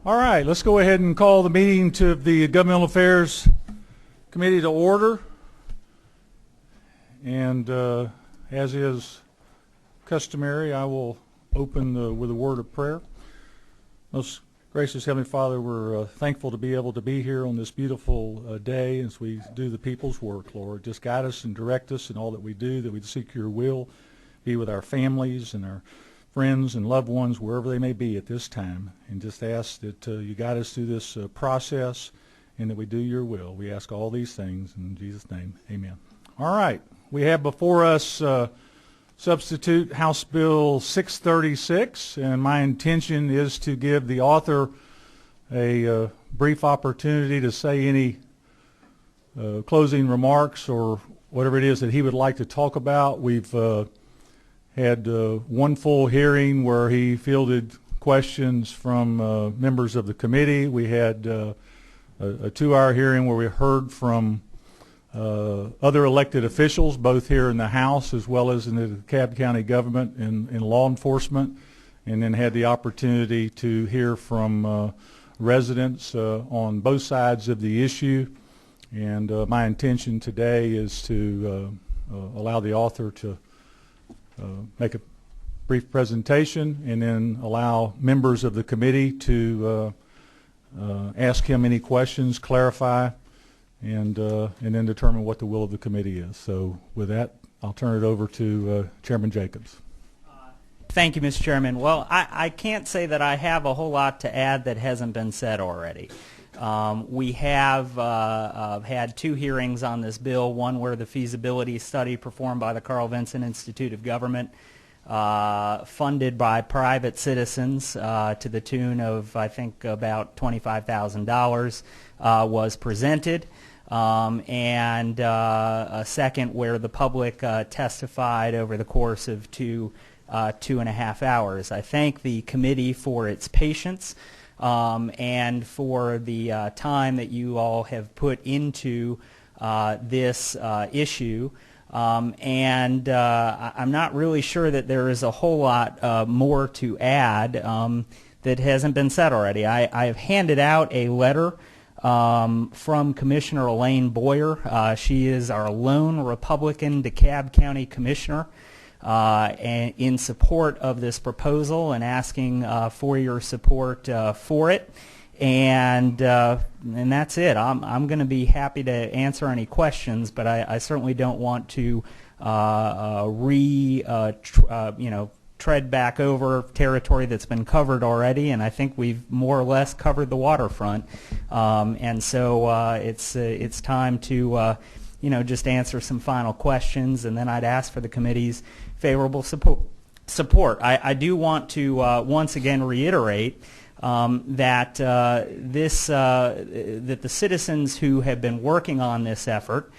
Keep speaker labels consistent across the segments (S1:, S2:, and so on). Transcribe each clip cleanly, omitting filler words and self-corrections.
S1: All right, let's go ahead and call the meeting to the Governmental Affairs Committee to order. And as is customary, I will open with a word of prayer. Most gracious Heavenly Father, we're thankful to be able to be here on this beautiful day as we do the people's work, Lord. Just guide us and direct us in all that we do, that we seek your will, be with our families and our friends and loved ones, wherever they may be at this time, and just ask that you guide us through this process and that we do your will. We ask all these things in Jesus' name. Amen. All right. We have before us Substitute House Bill 636, and my intention is to give the author a brief opportunity to say any closing remarks or whatever it is that he would like to talk about. We've had one full hearing where he fielded questions from members of the committee. We had a 2-hour hearing where we heard from other elected officials, both here in the House as well as in the DeKalb County government and in law enforcement, and then had the opportunity to hear from residents on both sides of the issue. And my intention today is to allow the author to make a brief presentation and then allow members of the committee to ask him any questions, clarify, and then determine what the will of the committee is. So with that, I'll turn it over to Chairman Jacobs.
S2: Thank you, Mr. Chairman. Well, I can't say that I have a whole lot to add that hasn't been said already. We have had 2 hearings on this bill, one where the feasibility study performed by the Carl Vinson Institute of Government, funded by private citizens to the tune of, I think, about $25,000, was presented, and a second where the public testified over the course of 2.5 hours. I thank the committee for its patience and for the time that you all have put into this issue. I'm not really sure that there is a whole lot more to add that hasn't been said already. I have handed out a letter from Commissioner Elaine Boyer. She is our lone Republican DeKalb County Commissioner, and in support of this proposal and asking for your support for it. And that's it. I'm going to be happy to answer any questions, but I certainly don't want to tread back over territory that's been covered already, and I think we've more or less covered the waterfront. And so it's time to just answer some final questions, and then I'd ask for the committee's favorable support. I do want to once again reiterate that that the citizens who have been working on this effort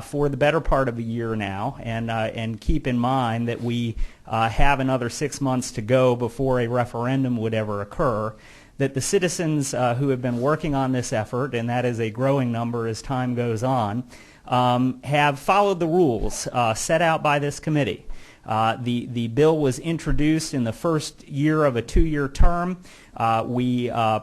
S2: for the better part of a year now, and keep in mind that we have another 6 months to go before a referendum would ever occur, that the citizens who have been working on this effort, and that is a growing number as time goes on, have followed the rules set out by this committee. The bill was introduced in the first year of a 2-year term. The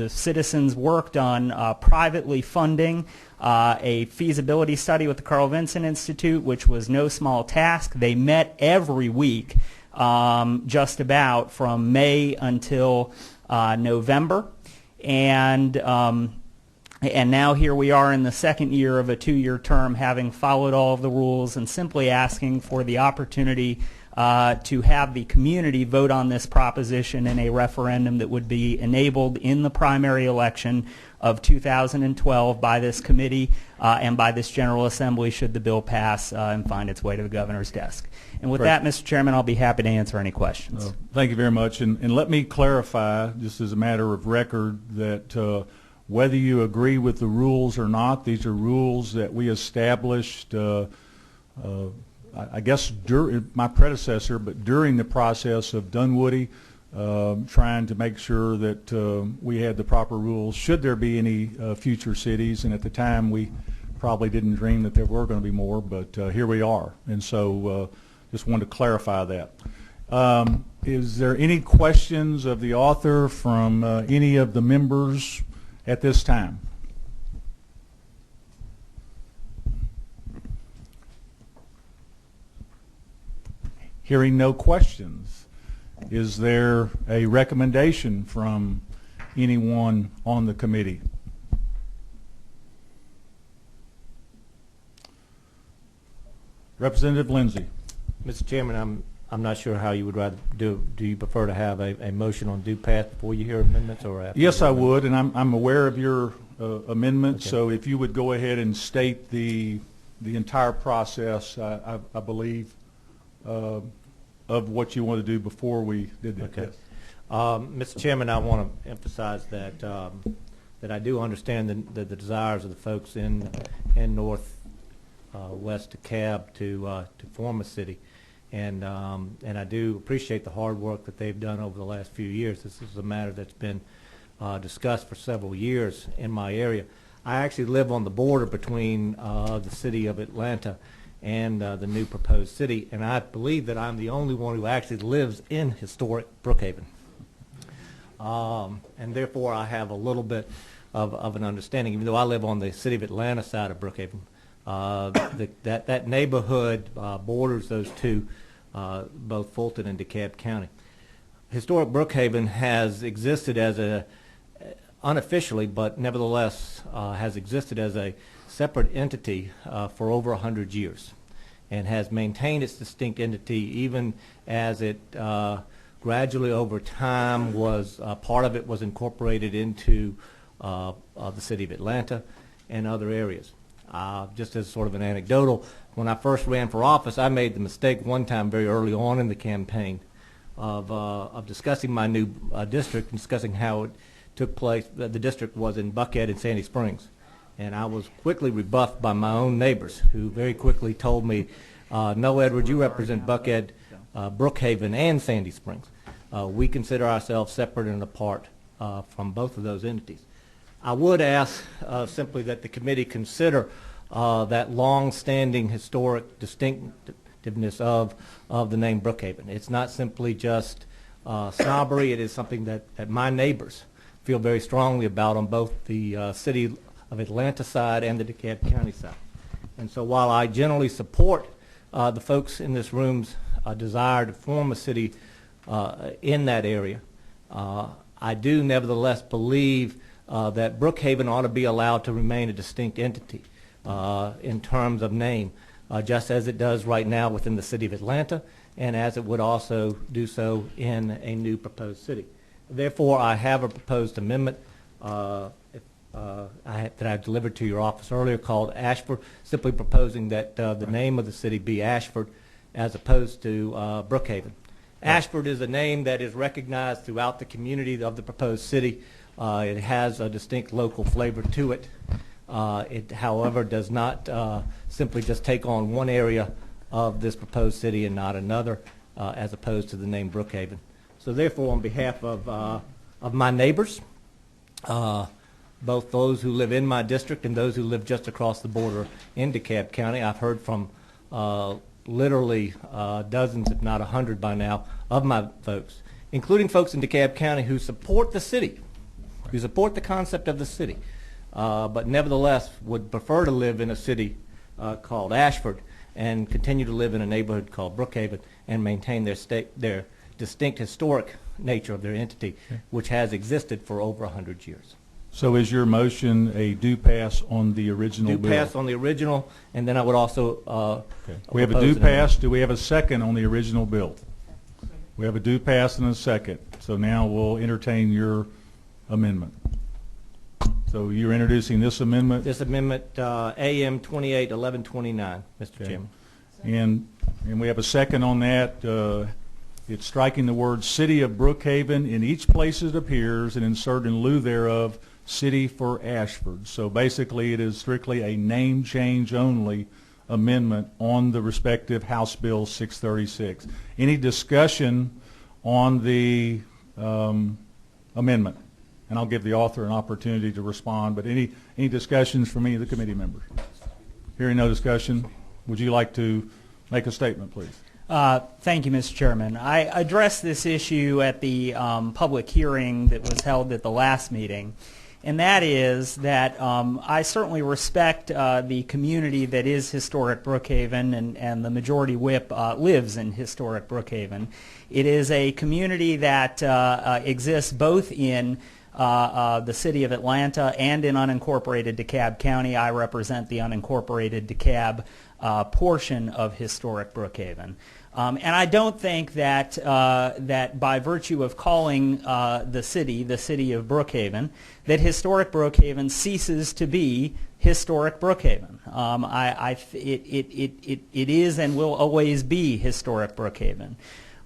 S2: citizens worked on privately funding a feasibility study with the Carl Vinson Institute, which was no small task. They met every week, just about from May until November, and now here we are in the second year of a 2-year term, having followed all of the rules and simply asking for the opportunity to have the community vote on this proposition in a referendum that would be enabled in the primary election of 2012 by this committee and by this General Assembly should the bill pass and find its way to the governor's desk. And with that, Mr. Chairman, I'll be happy to answer any questions.
S1: Thank you very much. And let me clarify, just as a matter of record, that whether you agree with the rules or not, these are rules that we established, I guess, during my predecessor, but during the process of Dunwoody, trying to make sure that we had the proper rules should there be any future cities. And at the time, we probably didn't dream that there were going to be more, but here we are. And so just wanted to clarify that. Is there any questions of the author from any of the members at this time? Hearing no questions, is there a recommendation from anyone on the committee? Representative Lindsay.
S3: Mr. Chairman, I'm not sure how you would rather do. Do you prefer to have a motion on due pass before you hear amendments, or after?
S1: Yes, I would, and I'm aware of your amendment.
S3: Okay.
S1: So if you would go ahead and state the entire process, I believe, of what you want to do before we did that.
S3: Okay.
S1: Yes.
S3: Mr. Chairman, I want to emphasize that that I do understand the desires of the folks in North West DeKalb to form a city, and I do appreciate the hard work that they've done over the last few years. This is a matter that's been discussed for several years in my area. I actually live on the border between the city of Atlanta and the new proposed city, and I believe that I'm the only one who actually lives in historic Brookhaven. And therefore I have a little bit of an understanding, even though I live on the city of Atlanta side of Brookhaven. That neighborhood borders those two, both Fulton and DeKalb County. Historic Brookhaven has existed as unofficially, but nevertheless has existed as a separate entity for over 100 years, and has maintained its distinct entity even as it gradually over time was part of it was incorporated into the city of Atlanta and other areas. Just as sort of an anecdotal, when I first ran for office, I made the mistake one time very early on in the campaign of discussing my new district and discussing how it took place. The district was in Buckhead and Sandy Springs. And I was quickly rebuffed by my own neighbors, who very quickly told me, no, Edward, you represent Buckhead, Brookhaven, and Sandy Springs. We consider ourselves separate and apart from both of those entities. I would ask simply that the committee consider that long-standing historic distinctiveness of the name Brookhaven. It's not simply just snobbery. It is something that my neighbors feel very strongly about on both the city of Atlanta side and the DeKalb County side. And so while I generally support the folks in this room's desire to form a city in that area, I do nevertheless believe that Brookhaven ought to be allowed to remain a distinct entity in terms of name, just as it does right now within the city of Atlanta, and as it would also do so in a new proposed city. Therefore, I have a proposed amendment that I delivered to your office earlier called Ashford, simply proposing that the name of the city be Ashford as opposed to Brookhaven. Ashford is a name that is recognized throughout the community of the proposed city. It has a distinct local flavor to it. It, however, does not simply just take on one area of this proposed city and not another, as opposed to the name Brookhaven. So therefore, on behalf of my neighbors, both those who live in my district and those who live just across the border in DeKalb County, I've heard from literally dozens, if not 100 by now, of my folks, including folks in DeKalb County who support the city, who support the concept of the city, but nevertheless would prefer to live in a city called Ashford and continue to live in a neighborhood called Brookhaven and maintain their distinct historic nature of their entity, which has existed for over 100 years.
S1: So is your motion a due pass on the original bill?
S3: Due pass on the original, and then I would also
S1: Okay. We have a due pass. Do we have a second on the original bill? We have a due pass and a second. So now we'll entertain your amendment. So you're introducing this amendment?
S3: This amendment, AM 281129, Mr.
S1: Okay.
S3: Chairman.
S1: And we have a second on that. It's striking the word City of Brookhaven in each place it appears and insert in lieu thereof City for Ashford. So basically it is strictly a name change only amendment on the respective House Bill 636. Any discussion on the amendment? And I'll give the author an opportunity to respond, but any discussions from any of the committee members? Hearing no discussion, would you like to make a statement, please?
S2: Thank you, Mr. Chairman. I addressed this issue at the public hearing that was held at the last meeting, and that is that I certainly respect the community that is historic Brookhaven, and the majority whip lives in historic Brookhaven. It is a community that exists both in the city of Atlanta and in unincorporated DeKalb County. I represent the unincorporated DeKalb portion of historic Brookhaven. And I don't think that that by virtue of calling the city of Brookhaven, that historic Brookhaven ceases to be historic Brookhaven. It is and will always be historic Brookhaven.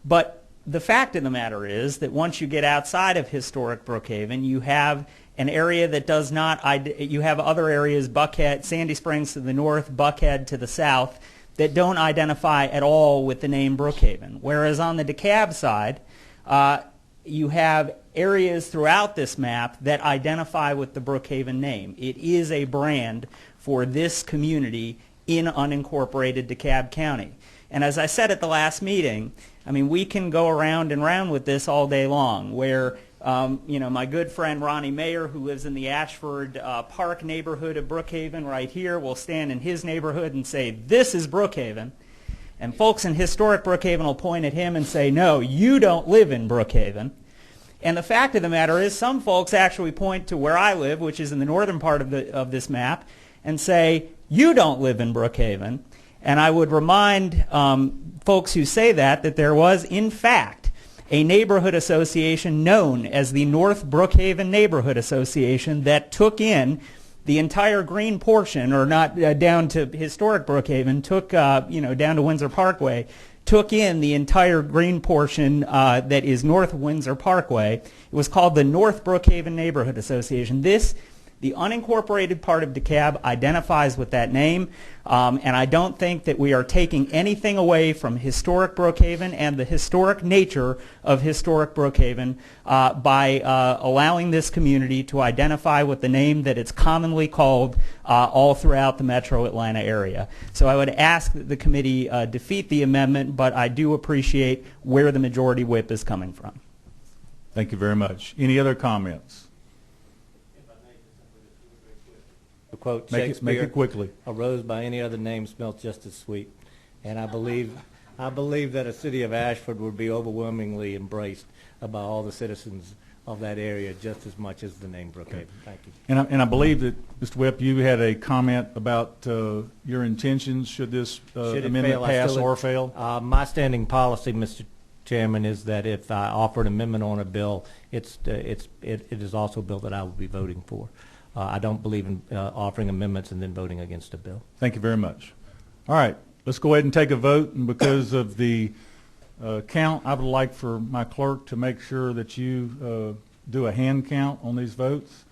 S2: But the fact of the matter is that once you get outside of historic Brookhaven, you have an area that does not, you have other areas, Buckhead, Sandy Springs to the north, Buckhead to the south, that don't identify at all with the name Brookhaven. Whereas on the DeKalb side, you have areas throughout this map that identify with the Brookhaven name. It is a brand for this community in unincorporated DeKalb County. And as I said at the last meeting, I mean, we can go around and round with this all day long, where my good friend Ronnie Mayer, who lives in the Ashford Park neighborhood of Brookhaven right here, will stand in his neighborhood and say, "This is Brookhaven." And folks in historic Brookhaven will point at him and say, "No, you don't live in Brookhaven." And the fact of the matter is, some folks actually point to where I live, which is in the northern part of this map, and say, "You don't live in Brookhaven." And I would remind folks who say that there was, in fact, a neighborhood association known as the North Brookhaven Neighborhood Association that took in the entire green portion, or not down to historic Brookhaven, took down to Windsor Parkway, took in the entire green portion that is North Windsor Parkway. It was called the North Brookhaven Neighborhood Association. The unincorporated part of DeKalb identifies with that name, and I don't think that we are taking anything away from historic Brookhaven and the historic nature of historic Brookhaven by allowing this community to identify with the name that it's commonly called all throughout the metro Atlanta area. So I would ask that the committee defeat the amendment, but I do appreciate where the majority whip is coming from.
S1: Thank you very much. Any other comments?
S3: To quote
S1: Make
S3: Shakespeare,
S1: it quickly.
S3: "A rose by any other name smells just as sweet." And I believe that a city of Ashford would be overwhelmingly embraced by all the citizens of that area just as much as the name Brookhaven. Thank you.
S1: And I believe that, Mr. Whip, you had a comment about your intentions should this
S3: Should it
S1: amendment
S3: fail,
S1: pass or fail.
S3: My standing policy, Mr. Chairman, is that if I offer an amendment on a bill, it is also a bill that I will be voting for. I don't believe in offering amendments and then voting against a bill.
S1: Thank you very much. All right, let's go ahead and take a vote. And because of the count, I would like for my clerk to make sure that you do a hand count on these votes.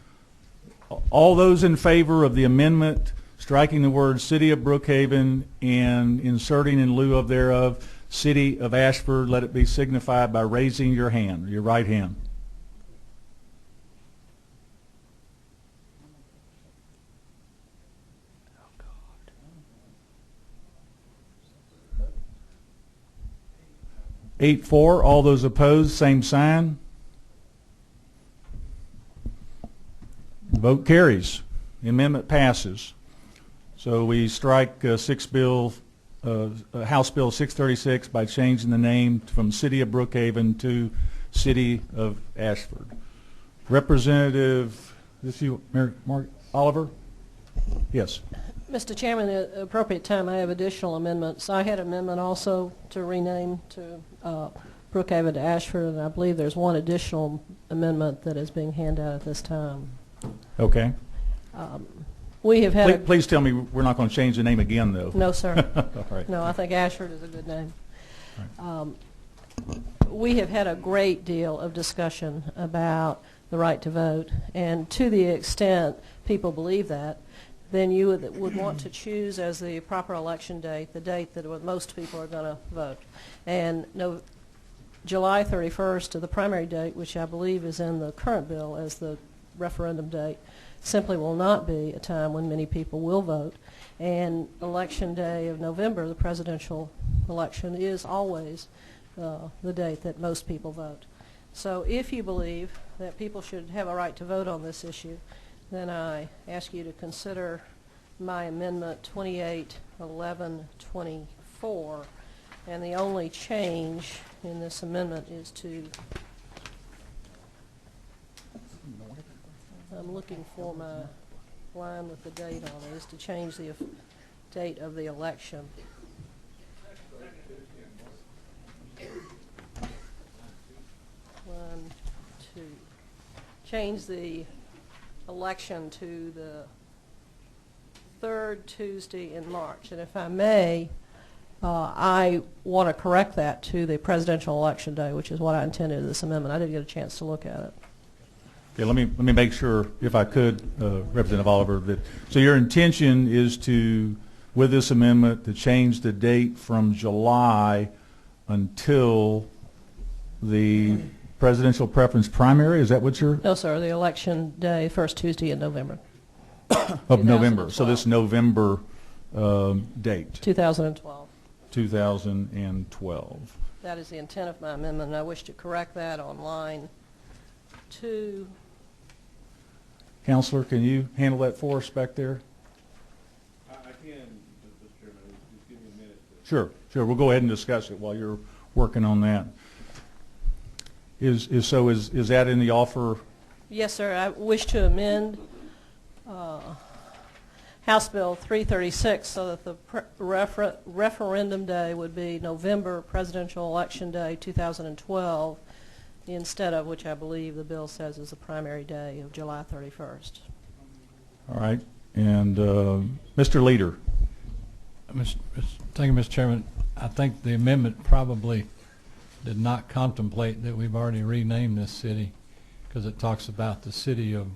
S1: All those in favor of the amendment, striking the word City of Brookhaven and inserting in lieu of thereof City of Ashford, let it be signified by raising your hand, your right hand. 8-4. All those opposed, same sign. Vote carries. The amendment passes. So we strike House Bill 636 by changing the name from City of Brookhaven to City of Ashford. Representative, this you, Mark Oliver? Yes.
S4: Mr. Chairman, at the appropriate time, I have additional amendments. I had an amendment also to rename to Brookhaven to Ashford, and I believe there's one additional amendment that is being handed out at this time.
S1: Okay.
S4: We have had
S1: Please tell me we're not going to change the name again, though.
S4: No, sir.
S1: All right.
S4: No, I think Ashford is a good name.
S1: Right.
S4: We have had a great deal of discussion about the right to vote, and to the extent people believe that, then you would want to choose as the proper election date the date that most people are going to vote. And July 31st to the primary date, which I believe is in the current bill as the referendum date, simply will not be a time when many people will vote. And election day of November, the presidential election is always the date that most people vote. So if you believe that people should have a right to vote on this issue, then I ask you to consider my amendment 281124. And the only change in this amendment is to, I'm looking for my line with the date on it, is to change the date of the election. One, two. Change the election to the third Tuesday in March. And if I may, I want to correct that to the presidential election day, which is what I intended in this amendment. I didn't get a chance to look at it.
S1: Okay, let me make sure, if I could, Representative Oliver, that so your intention is to, with this amendment, to change the date from July until the presidential preference primary. Is that what you're?
S4: No, sir. The election day, first Tuesday in November.
S1: Of November. So this November date.
S4: 2012.
S1: 2012.
S4: That is the intent of my amendment, and I wish to correct that on line 2.
S1: Counselor, can you handle that for us back there?
S5: I can, Mr. Chairman. Just give me a minute.
S1: Sure. We'll go ahead and discuss it while you're working on that. Is that in the offer?
S4: Yes, sir. I wish to amend House Bill 336 so that the referendum day would be November presidential election day 2012 instead of, which I believe the bill says is the primary day of July 31st.
S1: All right. And Mr. Leader.
S6: Thank you, Mr. Chairman. I think the amendment probably did not contemplate that we've already renamed this city, because it talks about the city of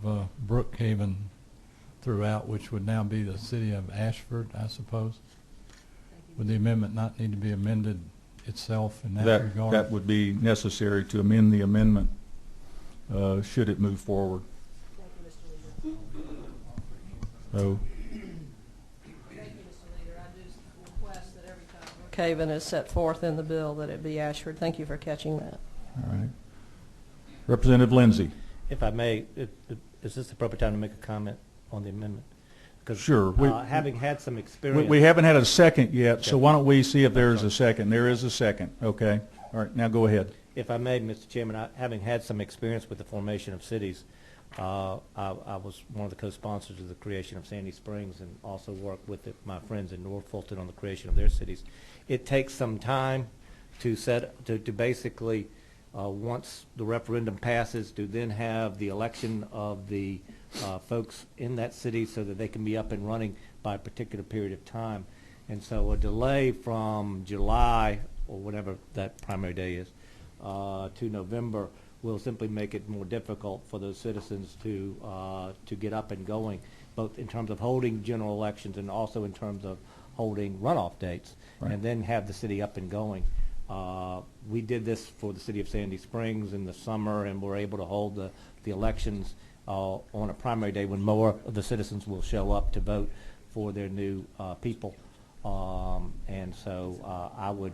S6: Brookhaven throughout, which would now be the city of Ashford, I suppose. Would the amendment not need to be amended itself in that regard?
S1: That would be necessary to amend the amendment should it move forward.
S4: Thank you, Mr. Leader.
S1: So,
S4: Thank you, Mr. Leader. I do request that every time Brookhaven is set forth in the bill that it be Ashford. Thank you for catching that.
S1: all right. Representative Lindsay.
S3: If I may, is this the appropriate time to make a comment on the amendment? Because
S1: Sure.
S3: having had some experience.
S1: We haven't had a second yet, so why don't we see if there is a second? There is a second. Okay. All right. Now go ahead.
S3: If I may, Mr. Chairman, having had some experience with the formation of cities, I was one of the co-sponsors of the creation of Sandy Springs and also worked with my friends in North Fulton on the creation of their cities. It takes some time to basically, once the referendum passes, to then have the election of the folks in that city so that they can be up and running by a particular period of time. And so a delay from July, or whatever that primary day is, to November will simply make it more difficult for those citizens to get up and going, both in terms of holding general elections and also in terms of holding runoff dates,
S1: Right.
S3: and then have the city up and going. We did this for the city of Sandy Springs in the summer, and we're able to hold the elections on a primary day when more of the citizens will show up to vote for their new people. And so I would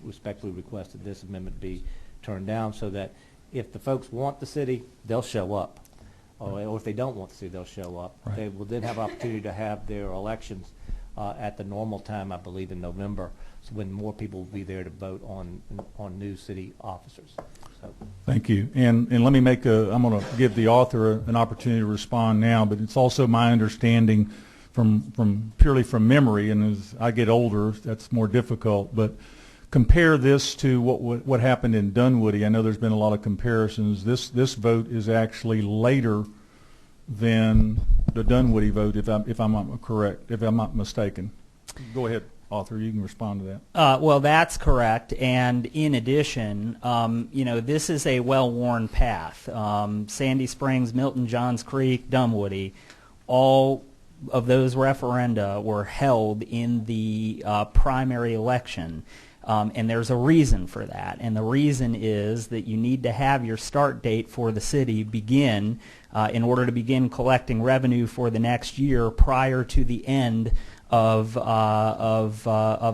S3: respectfully request that this amendment be turned down so that if the folks want the city, they'll show up. Or if they don't want the city, they'll show up.
S1: Right.
S3: They will then have an opportunity to have their elections at the normal time, I believe, in November, so when more people will be there to vote on new city officers. So.
S1: Thank you. And let me I'm going to give the author an opportunity to respond now, but it's also my understanding purely from memory, and as I get older, that's more difficult, but compare this to what happened in Dunwoody. I know there's been a lot of comparisons. This vote is actually later than the Dunwoody vote, if I'm not correct, if I'm not mistaken. Go ahead, author. You can respond to that.
S2: Well, that's correct. And in addition, this is a well-worn path. Sandy Springs, Milton, Johns Creek, Dunwoody, all of those referenda were held in the primary election. And there's a reason for that. And the reason is that you need to have your start date for the city begin in order to begin collecting revenue for the next year prior to the end of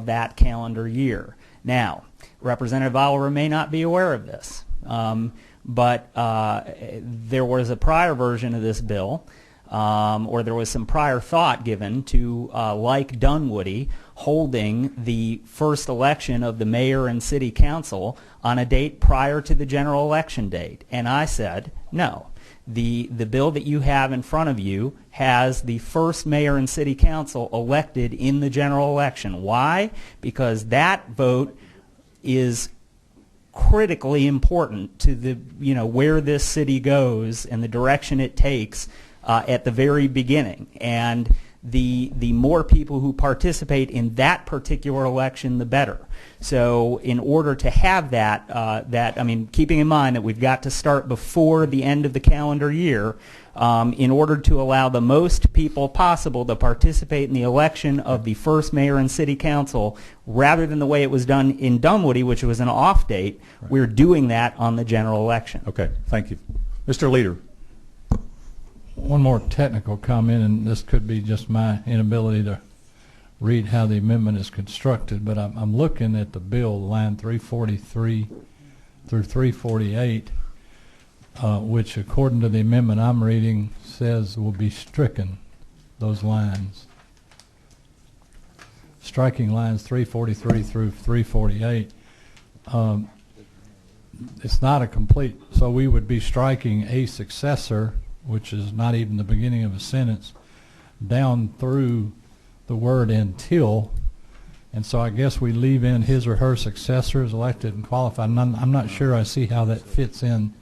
S2: that calendar year. Now, Representative Oliver may not be aware of this, but there was a prior version of this bill, or there was some prior thought given to, like Dunwoody, holding the first election of the mayor and city council on a date prior to the general election date. And I said, no. The bill that you have in front of you has the first mayor and city council elected in the general election. Why? Because that vote is critically important to the, where this city goes and the direction it takes at the very beginning. And the more people who participate in that particular election, the better. So in order to have that, keeping in mind that we've got to start before the end of the calendar year, in order to allow the most people possible to participate in the election of the first mayor and city council, rather than the way it was done in Dunwoody, which was an off date, we're doing that on the general election.
S1: Okay, thank you. Mr. Leader.
S6: One more technical comment, and this could be just my inability to read how the amendment is constructed, but I'm looking at the bill, line 343 through 348, which according to the amendment I'm reading says will be stricken, those lines. Striking lines 343 through 348. It's not a complete, so we would be striking a successor, which is not even the beginning of a sentence, down through the word until, and so I guess we leave in his or her successor is elected and qualified. And I'm not sure I see how that fits in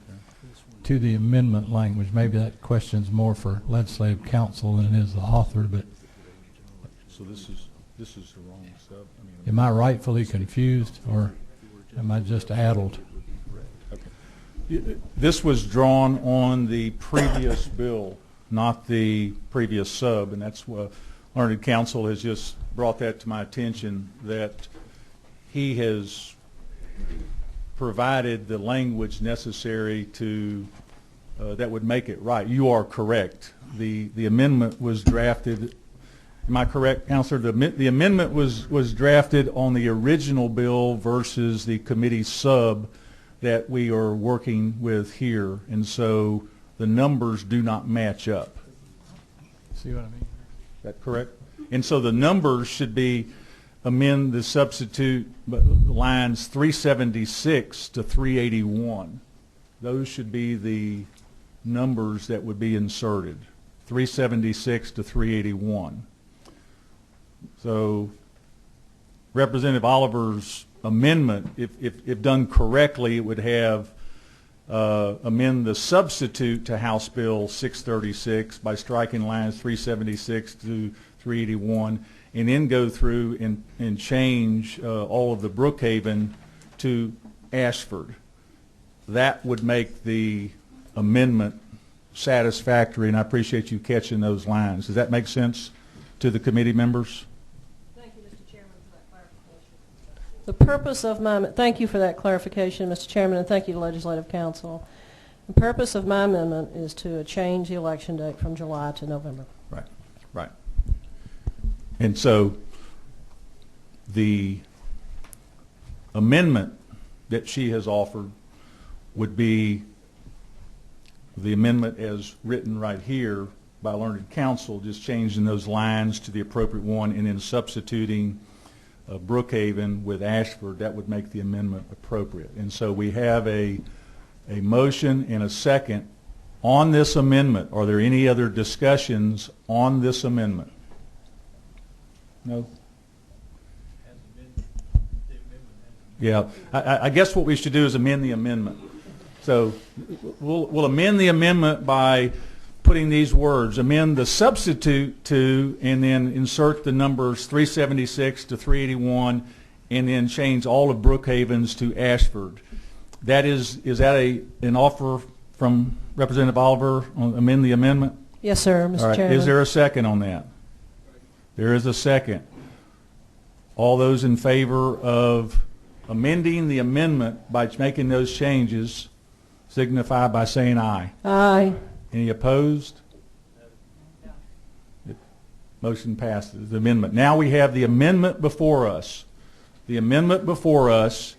S6: to the amendment language. Maybe that question's more for legislative counsel than it is the author, but
S1: So this is the wrong stuff.
S6: am I rightfully confused, or am I just addled?
S1: This was drawn on the previous bill, not the previous sub, and that's what Learned Counsel has just brought that to my attention, that he has provided the language necessary to that would make it right. You are correct. The amendment was drafted. Am I correct, Counselor? The amendment was drafted on the original bill versus the committee sub that we are working with here, and so the numbers do not match up.
S6: See what I mean?
S1: Is that correct? And so the numbers should be amend the substitute lines 376 to 381. Those should be the numbers that would be inserted, 376 to 381. So Representative Oliver's amendment, if done correctly, it would have amend the substitute to House Bill 636 by striking lines 376 to 381, and then go through and change all of the Brookhaven to Ashford. That would make the amendment satisfactory, and I appreciate you catching those lines. Does that make sense to the committee members?
S4: The purpose of my, thank you for that clarification, Mr. Chairman, and thank you to Legislative Counsel. The purpose of my amendment is to change the election date from July to November.
S1: Right, right. And so the amendment that she has offered would be the amendment as written right here by Learned Counsel, just changing those lines to the appropriate one and then substituting Brookhaven with Ashford. That would make the amendment appropriate. And so we have a motion and a second on this amendment. Are there any other discussions on this amendment? No? Yeah, I guess what we should do is amend the amendment. So we'll amend the amendment by putting these words, amend the substitute to, and then insert the numbers 376 to 381, and then change all of Brookhaven's to Ashford. That is that an offer from Representative Oliver on amend the amendment?
S4: Yes, sir, Mr.
S1: All right.
S4: Chairman.
S1: Is there a second on that? There is a second. All those in favor of amending the amendment by making those changes signify by saying aye.
S4: Aye.
S1: Any opposed? Motion passes. The amendment. Now we have the amendment before us. The amendment before us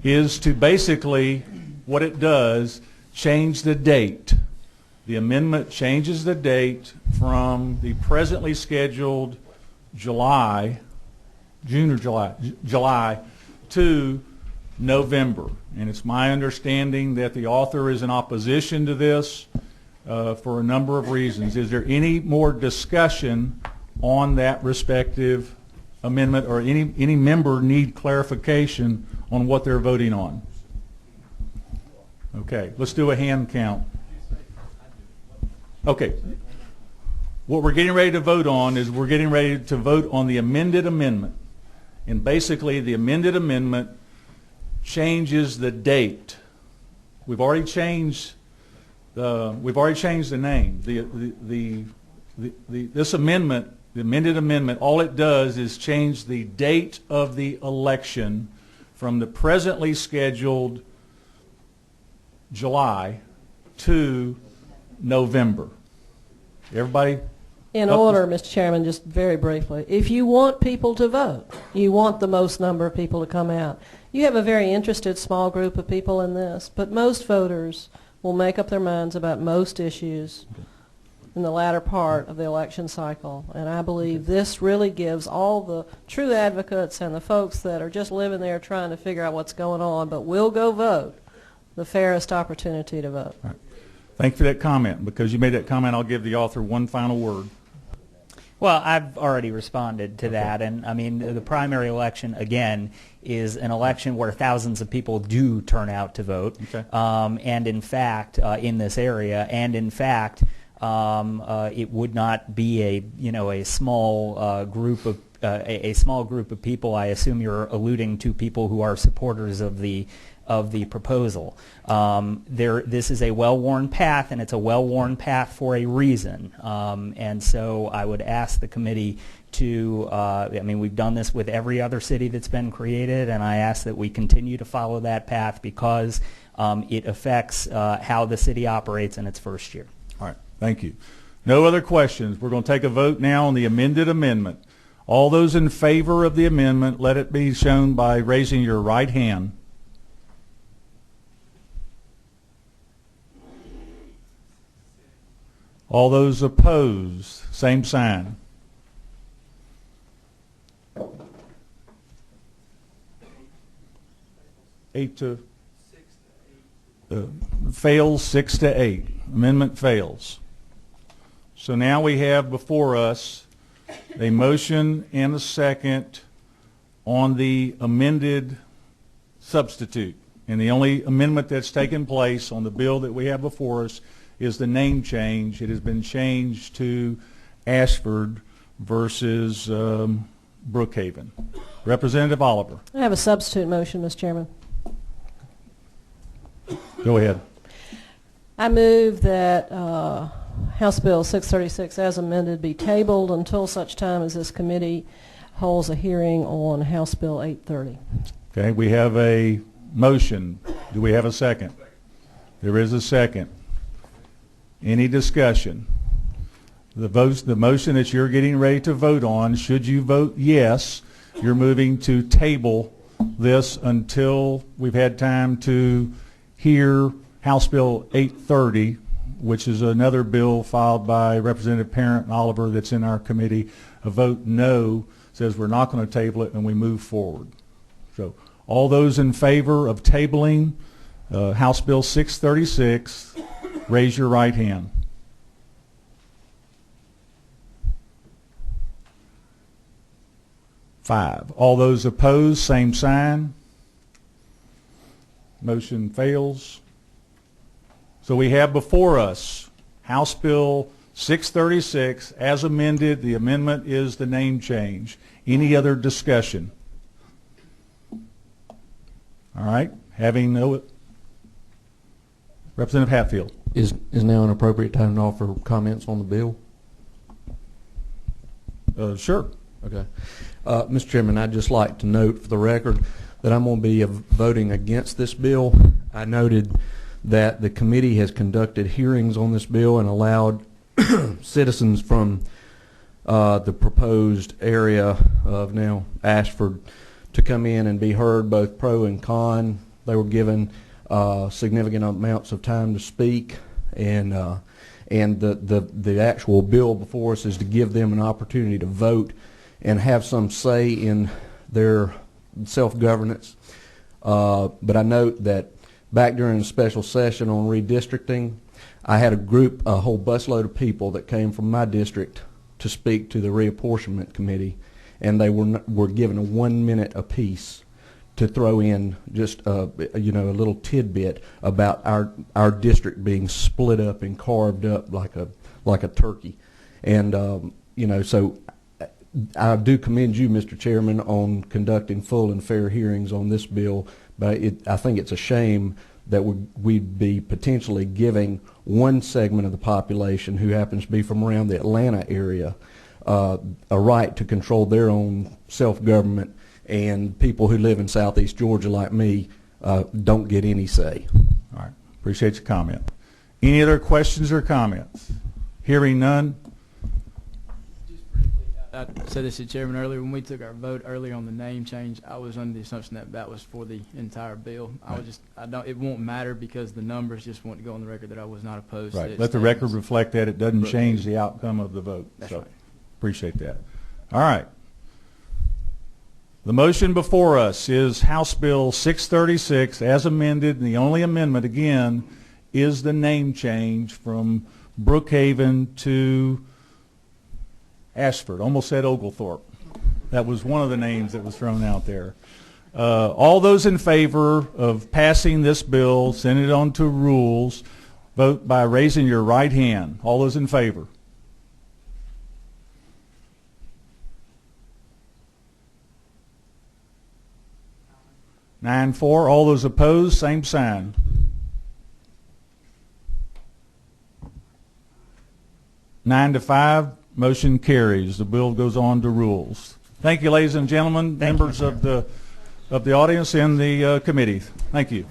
S1: is to basically, what it does, change the date. The amendment changes the date from the presently scheduled July to November. And it's my understanding that the author is in opposition to this for a number of reasons. Is there any more discussion on that respective amendment, or any member need clarification on what they're voting on? Okay, let's do a hand count. Okay. What we're getting ready to vote on is we're getting ready to vote on the amended amendment. And basically the amended amendment changes the date. We've already changed the name. This amendment, the amended amendment, all it does is change the date of the election from the presently scheduled July to November. Everybody?
S4: In order, Mr. Chairman, just very briefly, if you want people to vote, you want the most number of people to come out. You have a very interested small group of people in this, but most voters will make up their minds about most issues in the latter part of the election cycle. And I believe this really gives all the true advocates and the folks that are just living there trying to figure out what's going on but will go vote the fairest opportunity to vote.
S1: All right. Thank you for that comment. Because you made that comment, I'll give the author one final word.
S2: Well, I've already responded to that, and I mean the primary election again is an election where thousands of people do turn out to vote,
S1: Okay.
S2: And in fact, in this area, and in fact, it would not be a small group of a small group of people. I assume you're alluding to people who are supporters of the proposal. This is a well-worn path, and it's a well-worn path for a reason. And so I would ask the committee to, I mean, we've done this with every other city that's been created, and I ask that we continue to follow that path because it affects how the city operates in its first year.
S1: All right. Thank you. No other questions. We're going to take a vote now on the amended amendment. All those in favor of the amendment, let it be shown by raising your right hand. All those opposed, same sign. Fails 6 to 8. Amendment fails. So now we have before us a motion and a second on the amended substitute. And the only amendment that's taken place on the bill that we have before us is the name change. It has been changed to Ashford versus Brookhaven. Representative Oliver.
S4: I have a substitute motion, Mr. Chairman.
S1: Go ahead.
S4: I move that House Bill 636 as amended be tabled until such time as this committee holds a hearing on House Bill 830. Okay,
S1: we have a motion. Do we have a second? There is a second. Any discussion? The motion that you're getting ready to vote on, should you vote yes, you're moving to table this until we've had time to hear House Bill 830, which is another bill filed by Representative Parent and Oliver that's in our committee. A vote no says we're not going to table it and we move forward. So all those in favor of tabling House Bill 636, raise your right hand. Five. All those opposed, same sign. Motion fails. So we have before us House Bill 636 as amended. The amendment is the name change. Any other discussion? All right. Having no... Representative Hatfield.
S7: Is now an appropriate time to offer comments on the bill?
S1: Sure.
S7: Okay. Mr. Chairman, I'd just like to note for the record that I'm going to be voting against this bill. I noted that the committee has conducted hearings on this bill and allowed citizens from the proposed area of now Ashford to come in and be heard, both pro and con. They were given significant amounts of time to speak, and the actual bill before us is to give them an opportunity to vote and have some say in their self-governance. But I note that back during the special session on redistricting, I had a whole busload of people that came from my district to speak to the reapportionment committee, and they were given a 1 minute apiece to throw in just a little tidbit about our district being split up and carved up like a turkey, and so I do commend you, Mr. Chairman, on conducting full and fair hearings on this bill. But I think it's a shame that we'd be potentially giving one segment of the population who happens to be from around the Atlanta area a right to control their own self-government, and people who live in southeast Georgia like me don't get any say.
S1: All right. Appreciate your comment. Any other questions or comments? Hearing none.
S8: Just briefly, I said this to Chairman earlier. When we took our vote earlier on the name change, I was under the assumption that that was for the entire bill. It won't matter because the numbers just want to go on the record that I was not opposed to
S1: Right.
S8: it.
S1: Let the record reflect that. It doesn't change the outcome of the vote.
S8: That's
S1: so
S8: right.
S1: Appreciate that. All right. The motion before us is House Bill 636 as amended, and the only amendment, again, is the name change from Brookhaven to Ashford. Almost said Oglethorpe. That was one of the names that was thrown out there. All those in favor of passing this bill, send it on to rules, vote by raising your right hand. All those in favor? Nine, 4. All those opposed, same sign. Nine to 5. Motion carries. The bill goes on to rules. Thank you, ladies and gentlemen, members of the audience and the committee. Thank you.